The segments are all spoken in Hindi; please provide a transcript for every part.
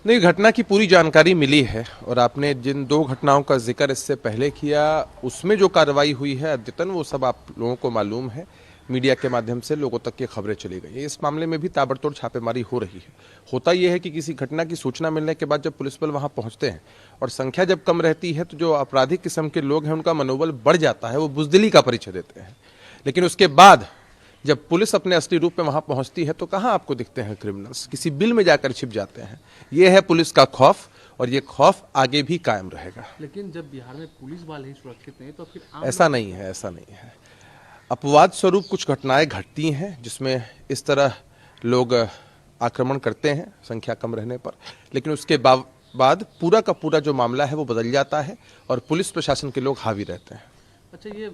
नहीं, घटना की पूरी जानकारी मिली है और आपने जिन दो घटनाओं का जिक्र इससे पहले किया उसमें जो कार्रवाई हुई है अद्यतन वो सब आप लोगों को मालूम है। मीडिया के माध्यम से लोगों तक ये खबरें चली गई है। इस मामले में भी ताबड़तोड़ छापेमारी हो रही है। होता यह है कि किसी घटना की सूचना मिलने के बाद जब पुलिस बल वहां पहुंचते हैं और संख्या जब कम रहती है तो जो आपराधिक किस्म के लोग हैं उनका मनोबल बढ़ जाता है, वो बुजदिली का परिचय देते हैं। लेकिन उसके बाद जब पुलिस अपने असली रूप में वहां पहुंचती है तो कहां आपको दिखते हैं क्रिमिनल्स, किसी बिल में जाकर छिप जाते हैं। यह है पुलिस का खौफ और ये खौफ आगे भी कायम रहेगा। लेकिन जब बिहार में पुलिस वाले ही सुरक्षित नहीं तो फिर ऐसा नहीं है, ऐसा नहीं है। अपवाद स्वरूप कुछ घटनाएं घटती हैं जिसमें इस तरह लोग आक्रमण करते हैं संख्या कम रहने पर, लेकिन उसके बाद पूरा का पूरा जो मामला है वो बदल जाता है और पुलिस प्रशासन के लोग हावी रहते हैं। अच्छा, ये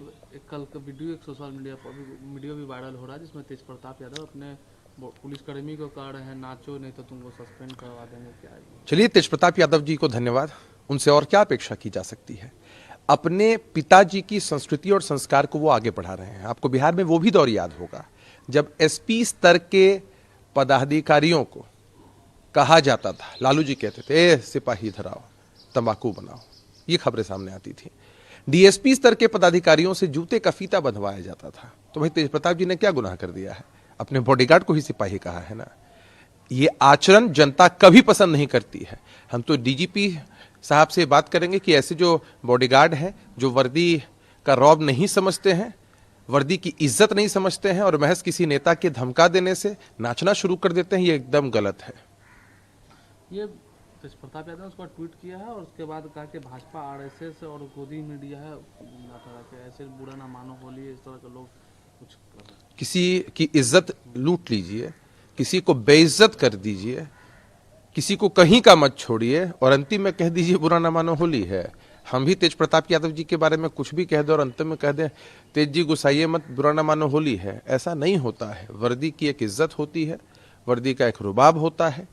कल का वीडियो एक सोशल मीडिया पर वीडियो भी वायरल हो रहा है जिसमें तेज प्रताप यादव अपने पुलिसकर्मी को कह रहे हैं नाचो नहीं तो तुमको सस्पेंड करवा देंगे। क्या है? चलिए, तेज प्रताप यादव जी को धन्यवाद, उनसे और क्या अपेक्षा की जा सकती है। अपने पिताजी की संस्कृति और संस्कार को वो आगे बढ़ा रहे हैं। आपको बिहार में वो भी दौर याद होगा जब एसपी स्तर के पदाधिकारियों को कहा जाता था, लालू जी कहते थे ए सिपाही इधर आओ तंबाकू बनाओ, ये खबरें सामने आती थी। डीएसपी स्तर के पदाधिकारियों से जूते का फीता बंधवाया जाता था। तो भाई तेज प्रताप जी ने क्या गुनाह कर दिया है? अपने बॉडीगार्ड को ही सिपाही कहा है ना। ये आचरण जनता कभी पसंद नहीं करती है। हम तो डीजीपी साहब से बात करेंगे कि ऐसे जो बॉडीगार्ड हैं जो वर्दी का रौब नहीं समझते हैं, वर्दी की इज्जत नहीं समझते हैं और महज किसी नेता के धमका देने से नाचना शुरू कर देते हैं, ये एकदम गलत है। ये तेज प्रताप यादव ने उसका ट्वीट किया है और उसके बाद कहा कि भाजपा आरएसएस और गोदी मीडिया है, ऐसे बुरा ना मानो होली, इस तरह के लोग कुछ कर रहे हैं। किसी की इज्जत लूट लीजिए, किसी को बेइज्जत कर दीजिए, किसी को कहीं का मत छोड़िए और अंतिम में कह दीजिए बुरा ना मानो होली है। हम भी तेज प्रताप यादव जी के बारे में कुछ भी कह दें और अंतिम में कह दें तेज जी गुस्साइए मत, बुरा ना मानो होली है, ऐसा नहीं होता है। वर्दी की एक इज्जत होती है, वर्दी का एक रुबाब होता है।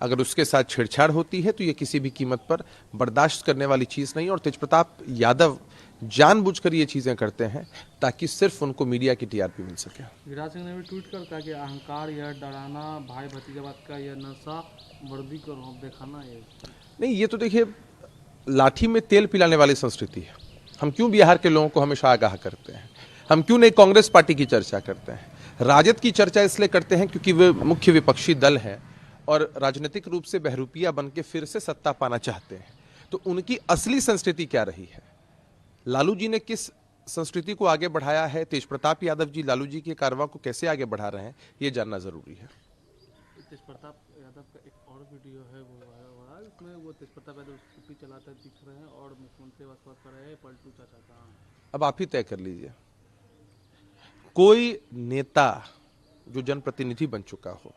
अगर उसके साथ छेड़छाड़ होती है तो ये किसी भी कीमत पर बर्दाश्त करने वाली चीज़ नहीं। और तेज प्रताप यादव जानबूझकर ये चीज़ें करते हैं ताकि सिर्फ उनको मीडिया की टीआरपी मिल सके। गिरिराज सिंह ने भी ट्वीट कर कहा कि अहंकार, यह डराना, भाई भतीजावाद का यह नशा, वर्दी को रौब दिखाना, ये नहीं, ये तो देखिए लाठी में तेल पिलाने वाली संस्कृति है। हम क्यों बिहार के लोगों को हमेशा आगाह करते हैं? हम क्यों नहीं कांग्रेस पार्टी की चर्चा करते हैं? राजद की चर्चा इसलिए करते हैं क्योंकि वे मुख्य विपक्षी दल है और राजनीतिक रूप से बहरूपिया बन के फिर से सत्ता पाना चाहते हैं। तो उनकी असली संस्कृति क्या रही है? लालू जी ने किस संस्कृति को आगे बढ़ाया है, तेज प्रताप यादव जी लालू जी के कारवां को कैसे आगे बढ़ा रहे हैं, ये जानना जरूरी है। तेज प्रताप यादव का एक और वीडियो है वो वायरल हो रहा है, उसमें वो तेज प्रताप यादव स्कूटी चलाते दिख रहे हैं और मुख्यमंत्री बस कर रहे हैं पलटू चाचा कहाँ हैं? अब आप ही तय कर लीजिए। कोई नेता जो जनप्रतिनिधि बन चुका हो,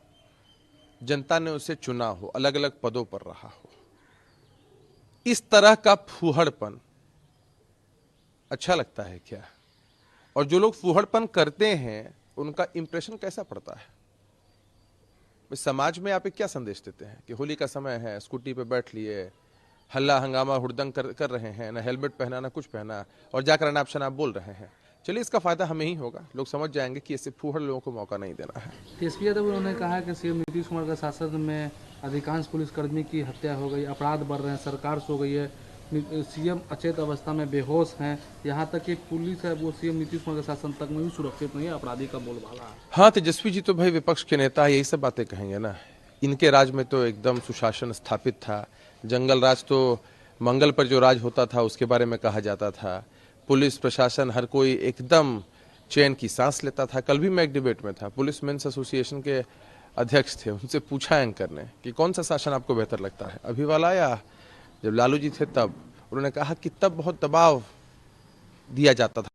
जनता ने उसे चुना हो, अलग अलग पदों पर रहा हो, इस तरह का फूहड़पन अच्छा लगता है क्या? और जो लोग फूहड़पन करते हैं उनका इंप्रेशन कैसा पड़ता है? समाज में आप एक क्या संदेश देते हैं कि होली का समय है, स्कूटी पे बैठ लिए, हल्ला हंगामा हुड़दंग कर रहे हैं, ना हेलमेट पहना ना कुछ पहना और जाकर अनाप शनाप बोल रहे हैं। चलिए, इसका फायदा हमें ही होगा। लोग समझ जाएंगे कि ऐसे फूहड़ लोगों को मौका नहीं देना है। तेजस्वी यादव उन्होंने कहा कि सीएम नीतीश कुमार के शासन में अधिकांश पुलिसकर्मी की हत्या हो गई, अपराध बढ़ रहे हैं, सरकार सो गई है, सीएम अचेत अवस्था में बेहोश हैं, यहाँ तक कि पुलिस है वो सीएम नीतीश कुमार के शासन तक में भी सुरक्षित नहीं है, अपराधी का बोलबाला है। हाँ, तेजस्वी जी तो भाई विपक्ष के नेता यही सब बातें कहेंगे ना। इनके राज में तो एकदम सुशासन स्थापित था। जंगल राज तो मंगल पर जो राज होता था उसके बारे में कहा जाता था। पुलिस प्रशासन हर कोई एकदम चैन की सांस लेता था। कल भी मैं एक डिबेट में था, पुलिस मेंस एसोसिएशन के अध्यक्ष थे, उनसे पूछा एंकर ने कि कौन सा शासन आपको बेहतर लगता है, अभी वाला या जब लालू जी थे तब? उन्होंने कहा कि तब बहुत दबाव दिया जाता था।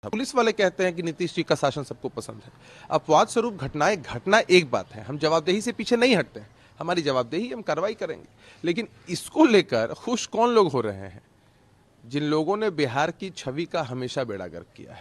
पुलिस वाले कहते हैं कि नीतीश जी का शासन सबको पसंद है। अपवाद स्वरूप घटनाएं घटना एक बात है, हम जवाबदेही से पीछे नहीं हटते हैं, हमारी जवाबदेही, हम कार्रवाई करेंगे। लेकिन इसको लेकर खुश कौन लोग हो रहे हैं? जिन लोगों ने बिहार की छवि का हमेशा बेड़ा गर्क किया है,